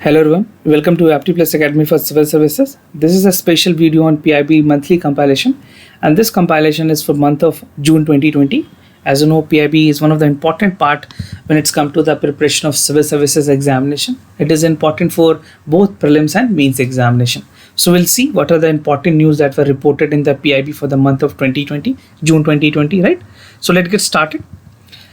Hello everyone, welcome to Apti Plus Academy for Civil Services. This is a special video on PIB monthly compilation, and this compilation is for month of June 2020. As you know, PIB is one of the important part when it's come to the preparation of civil services examination. It is important for both prelims and mains examination. So we'll see what are the important news that were reported in the PIB for the month of 2020, June 2020, right? So let's get started.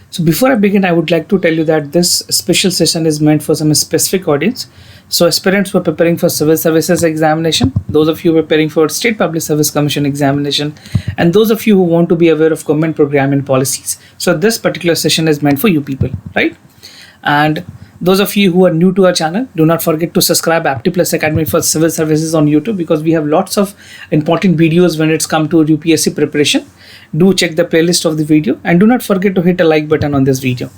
So before I begin, I would like to tell you that this special session is meant for some specific audience. So aspirants who are preparing for civil services examination, those of you preparing for State Public Service Commission examination, and those of you who want to be aware of government program and policies. So this particular session is meant for you people, right? And those of you who are new to our channel, do not forget to subscribe Apti Plus Academy for Civil Services on YouTube, because we have lots of important videos when it's come to UPSC preparation. Do check the playlist of the video and do not forget to hit a like button on this video.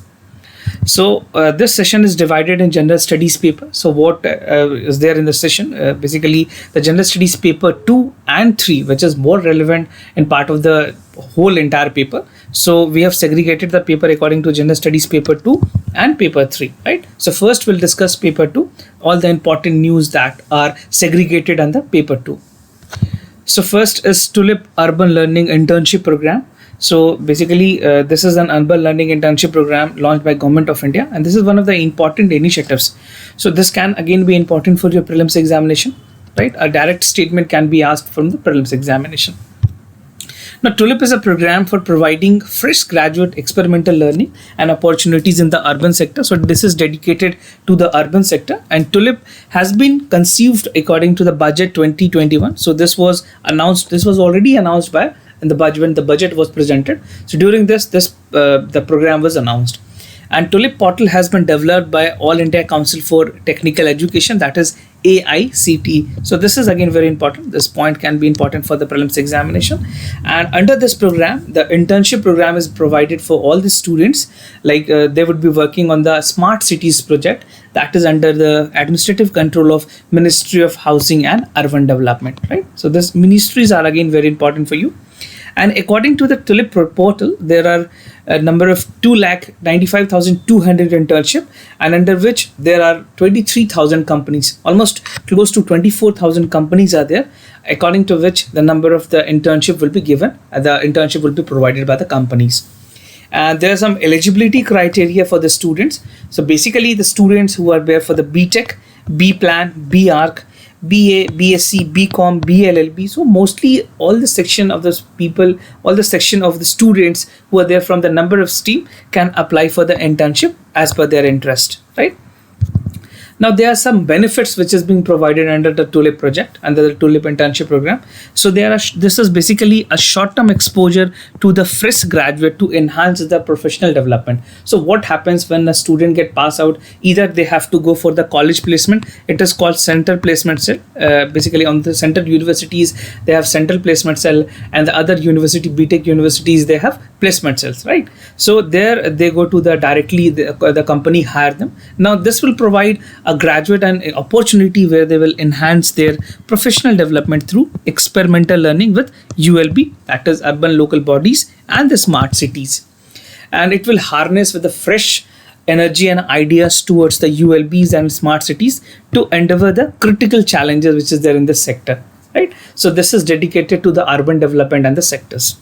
So this session is divided in general studies paper. So what is there in the session? Basically the general studies paper 2 and 3, which is more relevant in part of the whole entire paper. So we have segregated the paper according to general studies paper 2 and paper 3, right? So first we'll discuss paper 2, all the important news that are segregated under paper 2. So first is TULIP Urban Learning Internship Program. So basically this is an urban learning internship program launched by Government of India, and this is one of the important initiatives. So this can again be important for your prelims examination, right? A direct statement can be asked from the prelims examination. Now, TULIP is a program for providing fresh graduate experimental learning and opportunities in the urban sector. So this is dedicated to the urban sector, and TULIP has been conceived according to the budget 2021. So this was already announced by in the budget when the budget was presented. So during the program was announced. And TULIP portal has been developed by All India Council for Technical Education, that is AICTE. So this is again very important. This point can be important for the prelims examination. And under this program, the internship program is provided for all the students. Like they would be working on the Smart Cities project that is under the administrative control of Ministry of Housing and Urban Development, right? So these ministries are again very important for you. And according to the TULIP portal, there are a number of 2,95,200 internship, and under which there are 23,000 companies, almost close to 24,000 companies are there, according to which the number of the internship will be given, and the internship will be provided by the companies. And there are some eligibility criteria for the students. So basically the students who are there for the BTech, B-Plan, B-Arc, BA, BSc, BCom, BLLB. So mostly all the section of those people, all the section of the students who are there from the number of stream can apply for the internship as per their interest, right? Now there are some benefits which is being provided under the TULIP project, under the TULIP internship program. So this is basically a short-term exposure to the fresh graduate to enhance their professional development. So what happens when a student get passed out? Either they have to go for the college placement. It is called central placement cell. Basically on the central universities, they have central placement cell, and the other university, BTech universities, they have placement cells, right? So there they go to the company hire them. Now this will provide a graduate an opportunity where they will enhance their professional development through experimental learning with ULB, that is urban local bodies, and the smart cities. And it will harness with the fresh energy and ideas towards the ULBs and smart cities to endeavor the critical challenges which is there in the sector, right? So this is dedicated to the urban development and the sectors.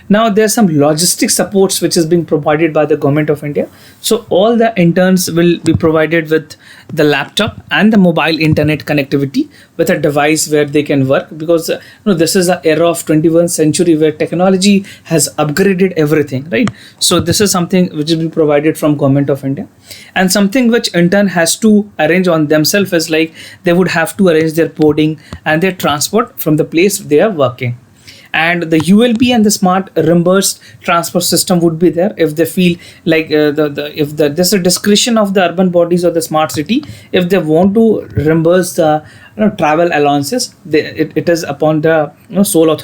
Now there are some logistic supports which is being provided by the Government of India. So all the interns will be provided with the laptop and the mobile internet connectivity with a device where they can work, because this is an era of 21st century where technology has upgraded everything, right? So this is something which will be provided from Government of India. And something which intern has to arrange on themselves is like they would have to arrange their boarding and their transport from the place they are working. And the ULB and the smart reimbursed transport system would be there if they feel like there's a discretion of the urban bodies or the smart city. If they want to reimburse the travel allowances, it is upon the sole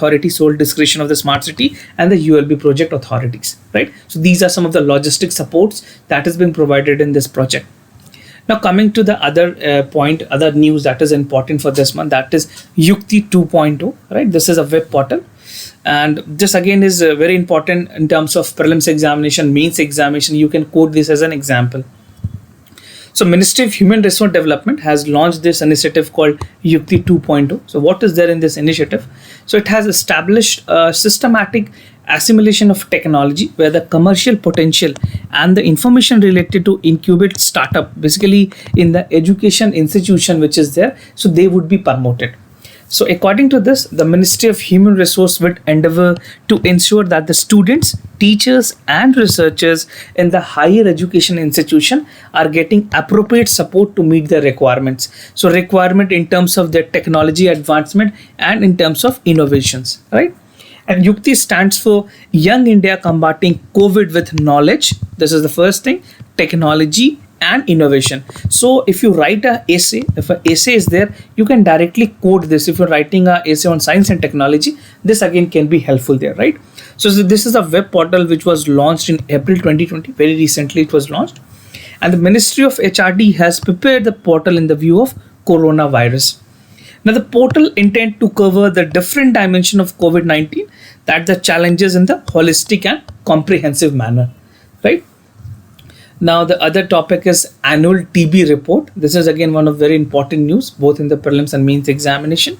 discretion of the smart city and the ULB project authorities, right? So these are some of the logistic supports that is being provided in this project. Now coming to the other news that is important for this month, that is Yukti 2.0, right? This is a web portal. And this again is very important in terms of prelims examination, mains examination. You can quote this as an example. So Ministry of Human Resource Development has launched this initiative called Yukti 2.0. So what is there in this initiative? So it has established a systematic assimilation of technology where the commercial potential and the information related to incubate startup basically in the education institution which is there, so they would be promoted. So according to this, the Ministry of Human Resource would endeavor to ensure that the students, teachers and researchers in the higher education institution are getting appropriate support to meet their requirements. So requirement in terms of their technology advancement and in terms of innovations, right? And Yukti stands for Young India Combating COVID with Knowledge. This is the first thing, technology and innovation. So if you write a essay, if an essay is there, you can directly quote this. If you're writing a essay on science and technology, this again can be helpful there, right? So this is a web portal which was launched in April 2020. Very recently it was launched. And the Ministry of HRD has prepared the portal in the view of coronavirus. Now the portal intend to cover the different dimension of COVID-19, that the challenges in the holistic and comprehensive manner, right? Now the other topic is annual TB report. This is again one of very important news both in the prelims and mains examination.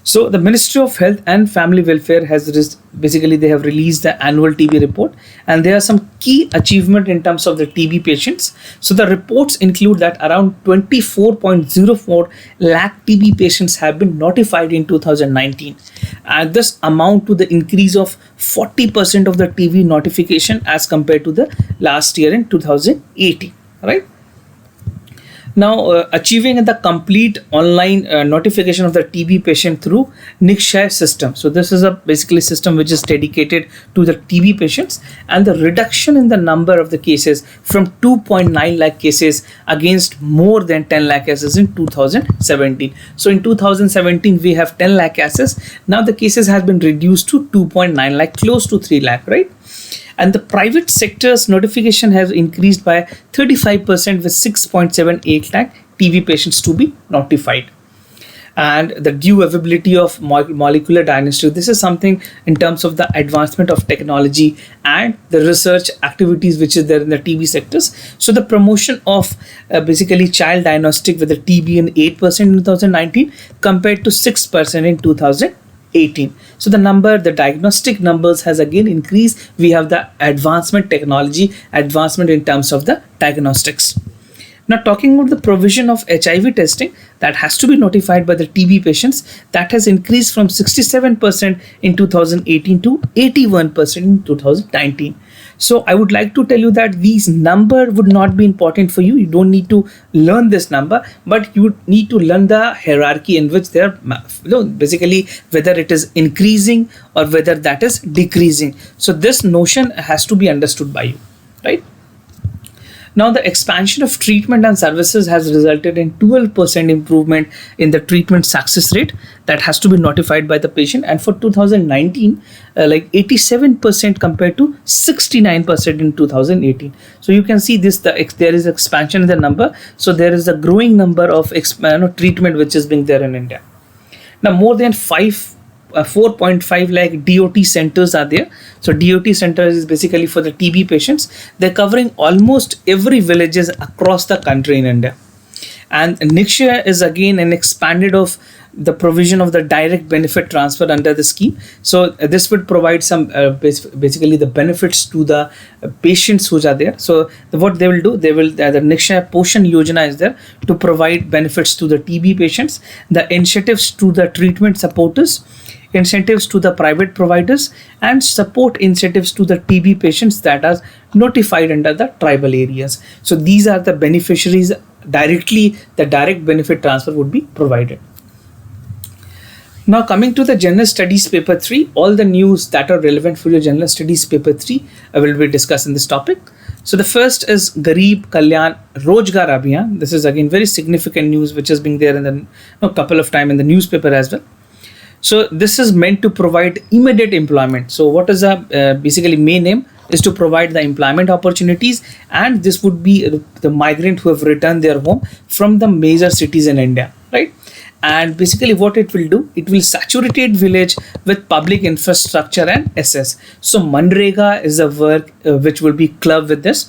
So the Ministry of Health and Family Welfare has basically they have released the annual TB report, and there are some key achievement in terms of the TB patients. So the reports include that around 24.04 lakh TB patients have been notified in 2019, and this amount to the increase of 40% of the TB notification as compared to the last year in 2018, right? Now, achieving the complete online notification of the TB patient through Nikshay system. So this is a basically system which is dedicated to the TB patients, and the reduction in the number of the cases from 2.9 lakh cases against more than 10 lakh cases in 2017. So in 2017 we have 10 lakh cases. Now the cases has been reduced to 2.9 lakh, close to 3 lakh, right? And the private sector's notification has increased by 35% with 6.78 lakh TB patients to be notified. And the due availability of molecular diagnostics, this is something in terms of the advancement of technology and the research activities which is there in the TB sectors. So the promotion of basically child diagnostic with the TB in 8% in 2019 compared to 6% in 2018. So the diagnostic numbers has again increased. We have the advancement technology, advancement in terms of the diagnostics. Now talking about the provision of HIV testing that has to be notified by the TB patients, that has increased from 67% in 2018 to 81% in 2019. So I would like to tell you that these number would not be important for you. You don't need to learn this number, but you need to learn the hierarchy in which they are, basically whether it is increasing or whether that is decreasing. So this notion has to be understood by you, right? Now the expansion of treatment and services has resulted in 12% improvement in the treatment success rate that has to be notified by the patient, and for 2019 like 87% compared to 69% in 2018. So you can see this, there is expansion in the number. So there is a growing number of treatment which is being there in India. Now more than 4.5 lakh DOT centers are there. So DOT centers is basically for the TB patients. They're covering almost every villages across the country in India. And Nikshay is again an expanded of the provision of the direct benefit transfer under the scheme. So this would provide some basically the benefits to the patients who are there. So what they will do, the Nikshay Poshan Yojana is there to provide benefits to the TB patients, the incentives to the treatment supporters, incentives to the private providers, and support incentives to the TB patients that are notified under the tribal areas. So these are the beneficiaries directly. The direct benefit transfer would be provided. Now coming to the General Studies Paper 3, all the news that are relevant for your General Studies Paper 3, I will be discussing this topic. So the first is Garib Kalyan Rozgar Abhiyan. This is again very significant news which has been there in the couple of times in the newspaper as well. So this is meant to provide immediate employment. So what is basically main aim is to provide the employment opportunities, and this would be the migrant who have returned their home from the major cities in India, right? And basically what it will do, it will saturate village with public infrastructure and SS. So Manrega is a work which will be clubbed with this,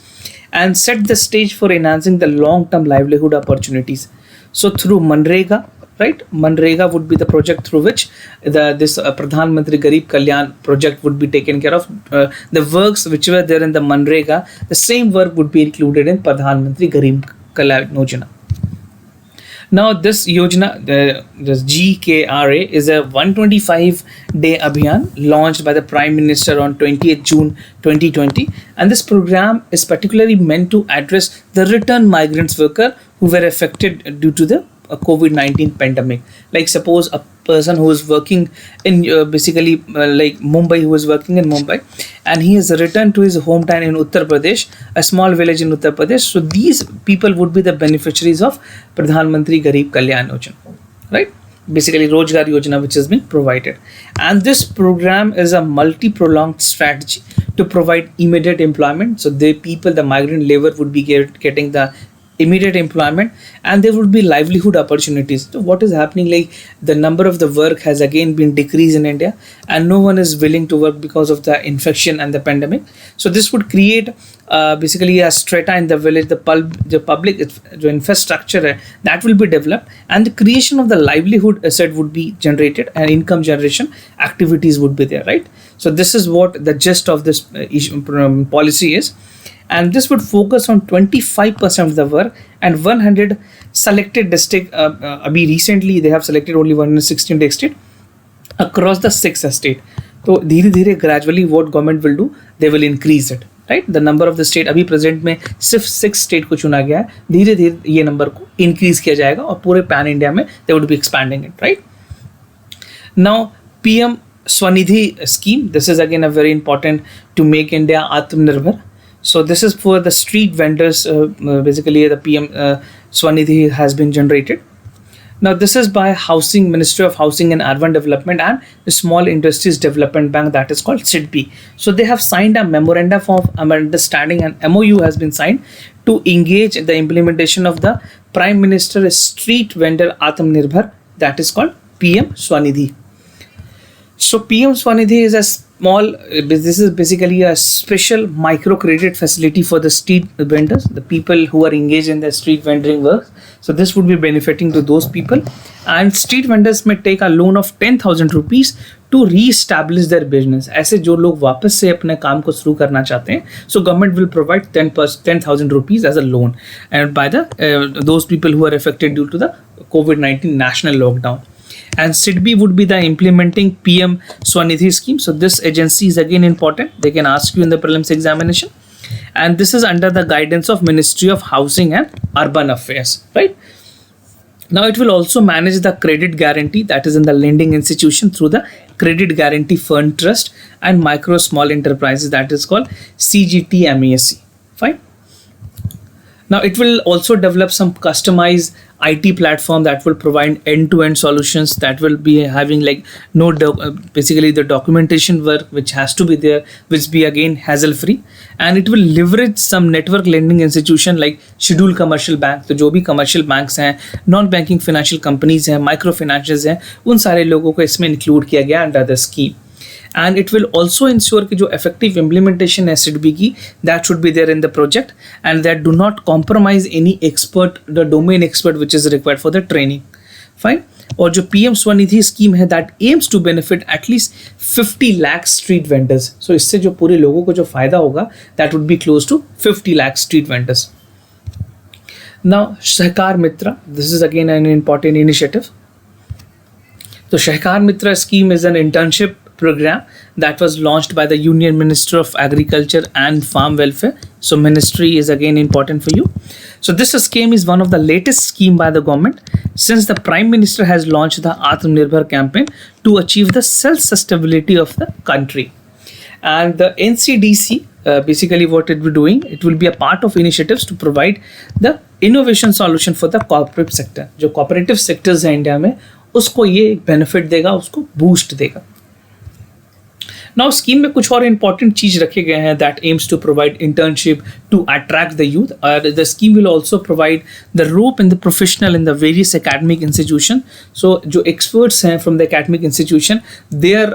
and set the stage for enhancing the long-term livelihood opportunities. So through Manrega, right? Manrega would be the project through which this Pradhan Mantri Garib Kalyan project would be taken care of. The works which were there in the Manrega, the same work would be included in Pradhan Mantri Garib Kalyan Yojana. Now this Yojana, this GKRA, is a 125-day Abhiyan launched by the Prime Minister on 20th June 2020, and this program is particularly meant to address the return migrants worker who were affected due to the COVID-19 pandemic. Like suppose a person who is working in like Mumbai, who is working in Mumbai, and he has returned to his hometown in Uttar Pradesh, a small village in Uttar Pradesh. So these people would be the beneficiaries of Pradhan Mantri Garib Kalyan Yojana, right? Basically Rozgar Yojana, which has been provided. And this program is a multi-pronged strategy to provide immediate employment. So the people, the migrant labor would be getting the immediate employment, and there would be livelihood opportunities. So what is happening, like the number of the work has again been decreased in India, and no one is willing to work because of the infection and the pandemic. So this would create basically a strata in the village, the public the infrastructure that will be developed, and the creation of the livelihood asset would be generated, and income generation activities would be there, right? So this is what the gist of this policy is. And this would focus on 25% of the work and 100 selected district. Recently they have selected only 116 district across the 6 state. So धीरे धीरे gradually what government will do, they will increase it, right? The number of the state अभी present में सिर्फ 6 state को चुना गया है, धीरे धीरे ये number को increase किया जाएगा और पूरे pan India में they would be expanding it, right? Now PM Swanidhi scheme, this is again a very important to make India Atmanirbhar. So this is for the street vendors. Basically the PM Swanidhi has been generated. Now this is by Housing Ministry of Housing and Urban Development and the Small Industries Development Bank, that is called SIDBI. So they have signed a memorandum of understanding, and MOU has been signed to engage in the implementation of the Prime Minister Street Vendor Atmanirbhar, that is called PM Swanidhi. So PM Swanidhi is a small, this is basically a special micro credit facility for the street vendors, the people who are engaged in the street vending work. So this would be benefiting to those people, and street vendors may take a loan of 10,000 rupees to re-establish their business. ऐसे जो लोग वापस से अपने काम को शुरू करना चाहते हैं, so government will provide 10,000 rupees as a loan, and by the those people who are affected due to the COVID-19 national lockdown. And SIDBI would be the implementing PM Swanidhi scheme. So this agency is again important. They can ask you in the prelims examination. And this is under the guidance of Ministry of Housing and Urban Affairs, right? Now it will also manage the credit guarantee, that is in the lending institution, through the Credit Guarantee Fund Trust and Micro Small Enterprises, that is called CGTMESC. Fine. Now it will also develop some customized IT platform that will provide end-to-end solutions, that will be having like basically the documentation work which has to be there, which be again hassle-free, and it will leverage some network lending institution like scheduled commercial bank. तो जो भी commercial banks हैं, non-banking financial companies हैं, microfinances हैं, उन सारे लोगों को इसमें include किया गया under the scheme. And it will also ensure कि जो effective implementation है SIDBI की, that should be there in the project, and that do not compromise any expert, the domain expert which is required for the training. Fine. और जो PM Swanidhi scheme है, that aims to benefit at least 50 lakh street vendors. So इससे जो पूरे लोगों को जो फायदा होगा, that would be close to 50 lakh street vendors. Now Sahkar Mitra, this is again an important initiative. So Sahkar Mitra scheme is an internship program that was launched by the Union Minister of Agriculture and Farm Welfare. So ministry is again important for you. So this scheme is one of the latest scheme by the government since the Prime Minister has launched the Atmanirbhar campaign to achieve the self-sustainability of the country. And the NCDC, basically what it will be doing, it will be a part of initiatives to provide the innovation solution for the corporate sector. जो cooperative sectors हैं India में, उसको ये benefit देगा, उसको boost देगा. Now scheme में कुछ और important चीज रखे गए हैं that aims to provide internship to attract the youth. The scheme will also provide the rope and the professional in the various academic institution. So जो experts हैं from the academic institution, their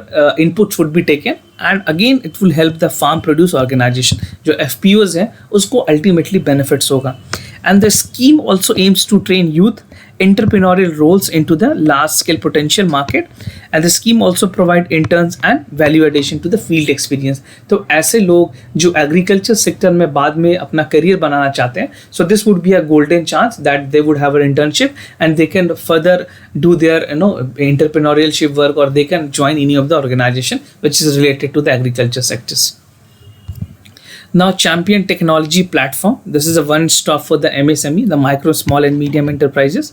inputs would be taken, and again it will help the farm produce organization. जो FPOs हैं उसको ultimately benefits होगा. And the scheme also aims to train youth entrepreneurial roles into the large scale potential market, and the scheme also provide interns and value addition to the field experience. तो ऐसे लोग जो agriculture sector में बाद में अपना career बनाना चाहते हैं, so this would be a golden chance that they would have an internship and they can further do their entrepreneurship work, or they can join any of the organization which is related to the agriculture sectors. Now, Champion Technology Platform. This is a one-stop for the MSME, the micro, small, and medium enterprises.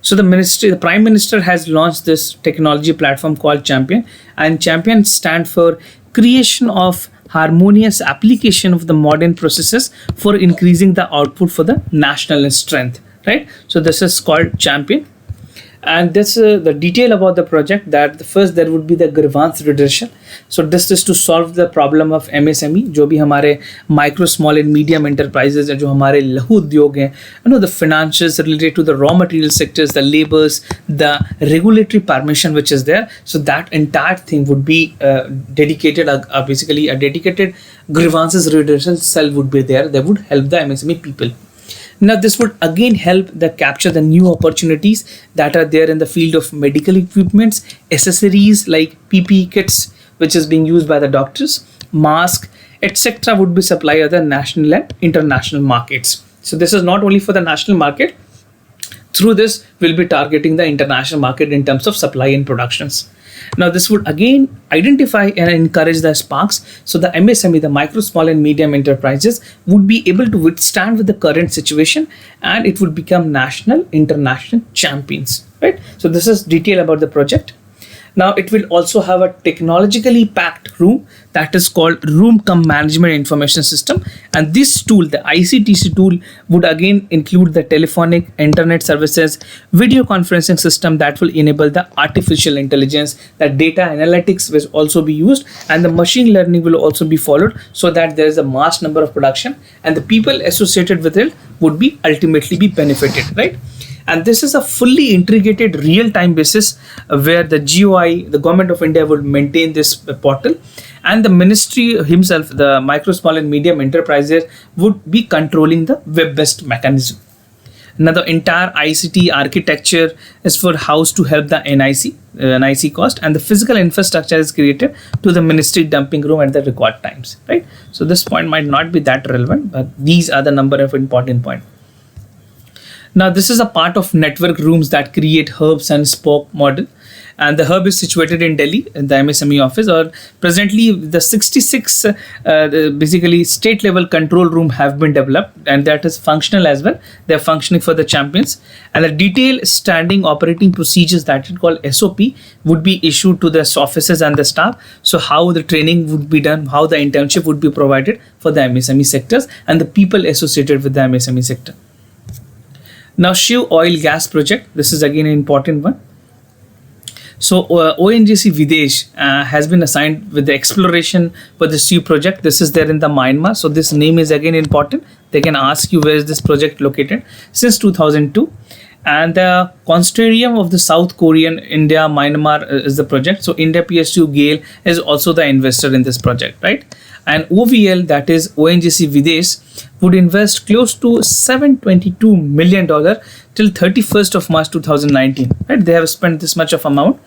So the Prime Minister has launched this technology platform called Champion, and Champion stand for creation of harmonious application of the modern processes for increasing the output for the national strength. Right. So this is called Champion. And this the detail about the project, that the first there would be the grievance redressal. So this is to solve the problem of MSME, जो भी हमारे micro, small and medium enterprises हैं, जो हमारे लघु उद्योग हैं, the financials related to the raw material sectors, the labors, the regulatory permission which is there. So that entire thing would be dedicated, basically a dedicated grievances redressal cell would be there that would help the MSME people. Now, this would again help capture the new opportunities that are there in the field of medical equipments, accessories like PPE kits, which is being used by the doctors, mask, etc. would be supplied at the national and international markets. So this is not only for the national market. Through this, we'll be targeting the international market in terms of supply and productions. Now, this would again identify and encourage the sparks. So the MSME, the micro, small and medium enterprises, would be able to withstand with the current situation, and it would become national, international champions, right? So this is detail about the project. Now, it will also have a technologically packed room that is called Room Cum Management Information System. And this tool, the ICTC tool, would again include the telephonic, internet services, video conferencing system that will enable the artificial intelligence, that data analytics will also be used, and the machine learning will also be followed, so that there is a mass number of production and the people associated with it would be ultimately be benefited, right? And this is a fully integrated real-time basis where the GOI, the government of India, would maintain this portal, and the ministry himself, the micro, small and medium enterprises, would be controlling the web-based mechanism. Now, the entire ICT architecture is for house to help the NIC cost, and the physical infrastructure is created to the ministry dumping room at the record times, right? So this point might not be that relevant, but these are the number of important points. Now, this is a part of network rooms that create hubs and spoke model. And the hub is situated in Delhi, in the MSME office, or presently the 66 basically state level control room have been developed, and that is functional as well. They are functioning for the champions, and the detailed standing operating procedures that is called SOP would be issued to the offices and the staff. So how the training would be done, how the internship would be provided for the MSME sectors and the people associated with the MSME sector. Now, Shiv Oil Gas Project. This is again an important one. So ONGC Videsh has been assigned with the exploration for the Shiv project. This is there in the Myanmar. So this name is again important. They can ask you where is this project located since 2002. And the consortium of the South Korean, India, Myanmar is the project. So India PSU GAIL is also the investor in this project, right? And OVL, that is ONGC Videsh, would invest close to $722 million till 31st of March 2019, right? They have spent this much of amount.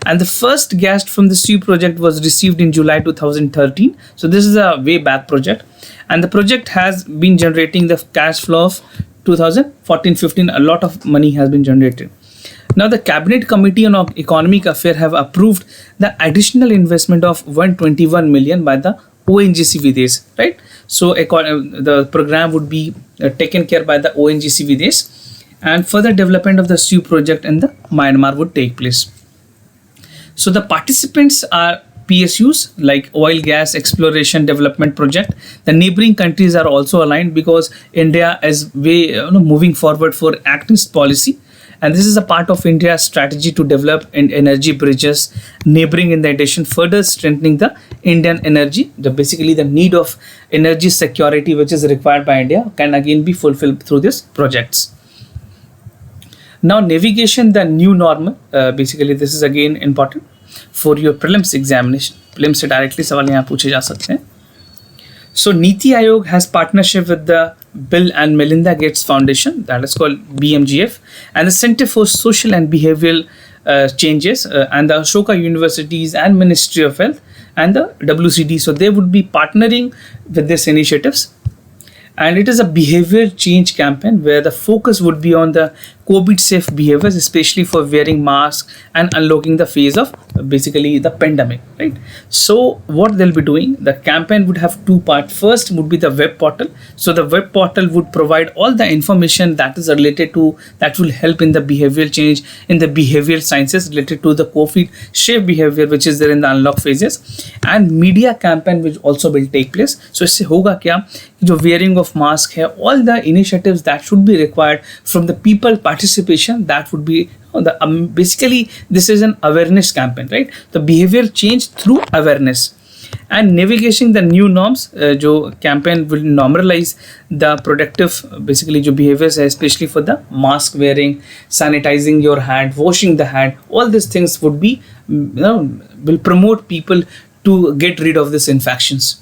And the first gas from the Shiv project was received in July 2013. So this is a way back project. And the project has been generating the cash flow of 2014-15. A lot of money has been generated. Now, the Cabinet Committee on Economic Affairs have approved the additional investment of 121 million by the ONGC Videsh, right? So the program would be taken care by the ONGC Videsh, and further development of the Shiv project in the Myanmar would take place. So the participants are PSUs like Oil Gas Exploration Development Project. The neighboring countries are also aligned because India is moving forward for Act East policy, And this is a part of India's strategy to develop energy bridges neighboring in the addition, further strengthening the Indian energy. Basically, the need of energy security which is required by India can again be fulfilled through these projects. Now, navigation, the new normal. Basically, this is again important for your prelims examination. Prelims से directly सवाल यहाँ पूछे जा सकते हैं. So Niti Aayog has partnership with the Bill and Melinda Gates Foundation, that is called BMGF, and the Center for Social and Behavioral Changes, and the Ashoka Universities and Ministry of Health and the WCD. So they would be partnering with these initiatives. And it is a behavioral change campaign where the focus would be on the COVID safe behaviors, especially for wearing masks and unlocking the phase of basically the pandemic, right? So what they'll be doing, the campaign would have two parts. First would be the web portal. So the web portal would provide all the information that is related to, that will help in the behavioral change, in the behavioral sciences related to the COVID safe behavior, which is there in the unlock phases. And media campaign which also will take place. So इससे होगा क्या, जो wearing of mask है, all the initiatives that should be required from the people participation, that would be basically this is an awareness campaign, right? The behavior change through awareness. And navigating the new norms, जो campaign will normalize the productive basically जो behaviors है, especially for the mask wearing, sanitizing your hand, washing the hand, all these things would be will promote people to get rid of these infections.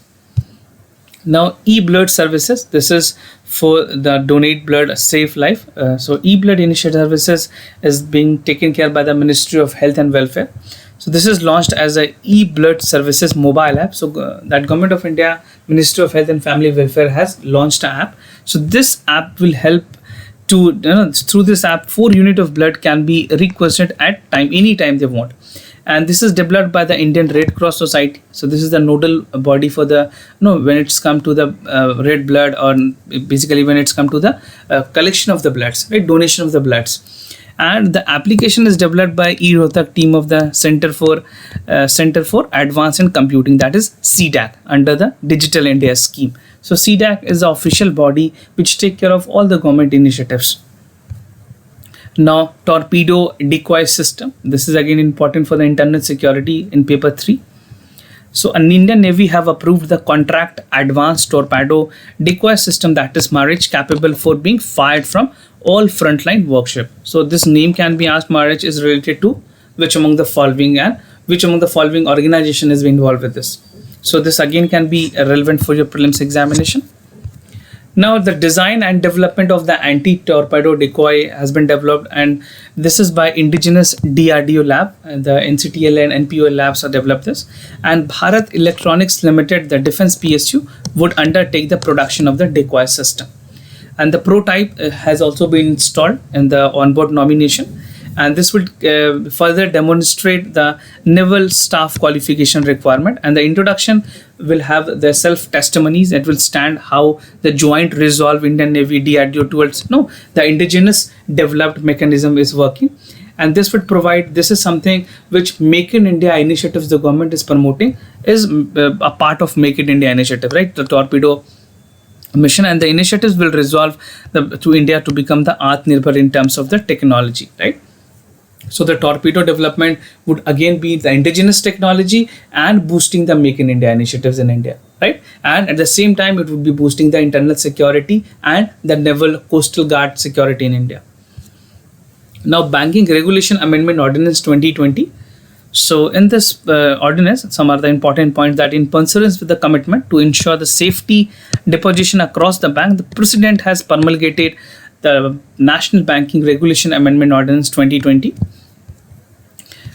Now, e-blood services, this is for the donate blood save life. So e-blood initiative services is being taken care by the Ministry of Health and Welfare. So this is launched as a e-blood services mobile app. So that Government of India, Ministry of Health and Family Welfare has launched an app. So this app will help to, through this app, 4 units of blood can be requested at any time they want. And this is developed by the Indian Red Cross Society. So this is the nodal body for the, when it's come to the red blood, or basically when it's come to the collection of the bloods, right, donation of the bloods. And the application is developed by E-Rohtak team of the Center for Advanced and Computing, that is CDAC, under the Digital India scheme. So CDAC is the official body which take care of all the government initiatives. Now, torpedo decoy system. This is again important for the internal security in paper 3. So, an Indian Navy have approved the contract advanced torpedo decoy system, that is MARICH, capable for being fired from all frontline workship. So, this name can be asked, MARICH is related to which among the following, and which among the following organization is involved with this. So, this again can be relevant for your prelims examination. Now, the design and development of the anti-torpedo decoy has been developed, and this is by indigenous DRDO lab. The NCTL and NPOL labs have developed this, and Bharat Electronics Limited, the defense PSU, would undertake the production of the decoy system. And the prototype has also been installed in the onboard nomination, and this will further demonstrate the naval staff qualification requirement, and the introduction will have the self testimonies that will stand how the joint resolve Indian Navy DRDO towards the indigenous developed mechanism is working. And this would provide, this is something which Make in India initiatives the government is promoting, is a part of Make in India initiative, right? The torpedo mission, and the initiatives will resolve to India to become the Atmanirbhar in terms of the technology, right? So the torpedo development would again be the indigenous technology and boosting the Make in India initiatives in India, right? And at the same time, it would be boosting the internal security and the naval coastal guard security in India. Now, Banking Regulation Amendment Ordinance 2020. So in this ordinance, some are the important points that in pursuance with the commitment to ensure the safety deposition across the bank, the President has promulgated the National Banking Regulation Amendment Ordinance 2020.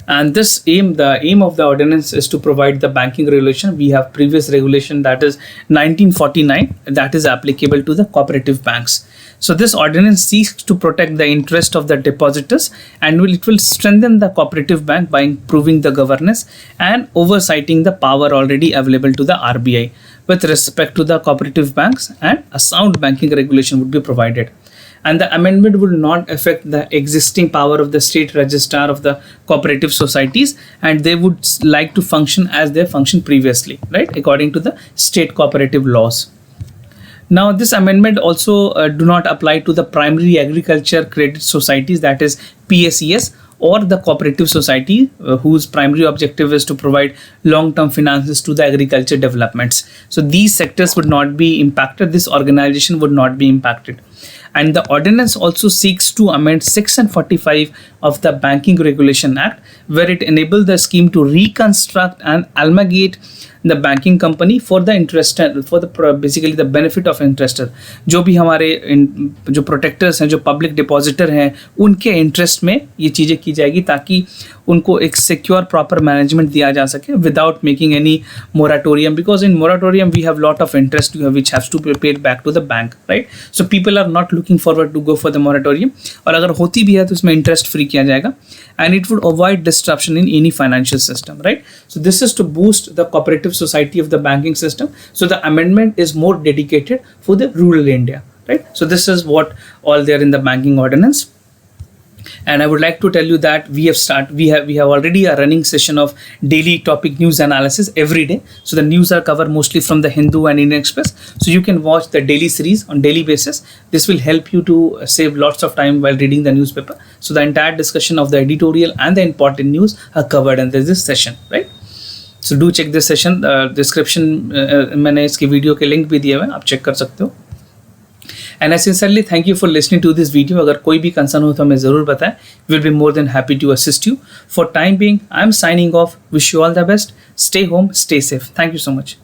And the aim of the ordinance is to provide the banking regulation. We have previous regulation, that is 1949, that is applicable to the cooperative banks. So this ordinance seeks to protect the interest of the depositors, and it will strengthen the cooperative bank by improving the governance and oversighting the power already available to the RBI with respect to the cooperative banks, and a sound banking regulation would be provided. And the amendment will not affect the existing power of the state registrar of the cooperative societies, and they would like to function as they functioned previously, right, according to the state cooperative laws. Now, this amendment also do not apply to the primary agriculture credit societies, that is PACS, or the cooperative society whose primary objective is to provide long-term finances to the agriculture developments. So these sectors would not be impacted. This organization would not be impacted. And the ordinance also seeks to amend Section 45 of the Banking Regulation Act, where it enabled the scheme to reconstruct and amalgamate the banking company for the interested, for the basically the benefit of interested. जो भी हमारे जो protectors हैं, जो public depositor हैं, उनके interest में ये चीज़ें की जाएगी ताकि उनको एक सिक्योर प्रॉपर मैनेजमेंट दिया जा सके without making any moratorium, because in moratorium we have lot of interest which haves to be paid back to the bank, right. So people are not looking forward to go for the moratorium, और अगर होती भी है तो इसमें interest free किया जाएगा, and it would avoid disruption in any financial system, right? So this is to boost the cooperative society of the banking system. So the amendment is more dedicated for the rural India, right? So this is what all there in the banking ordinance. And I would like to tell you that we have already a running session of daily topic news analysis every day. So the news are covered mostly from the Hindu and Indian Express. So you can watch the daily series on daily basis. This will help you to save lots of time while reading the newspaper. So the entire discussion of the editorial and the important news are covered in this session, right? So do check this session. Description मैंने इसकी video के link भी दिए हुए हैं, आप check कर सकते हो. And I sincerely thank you for listening to this video. अगर कोई भी कंसर्न हो तो हमें ज़रूर बताएं. We will be more than happy to assist you. For time being, I'm signing off. Wish you all the best. Stay home, stay safe. Thank you so much.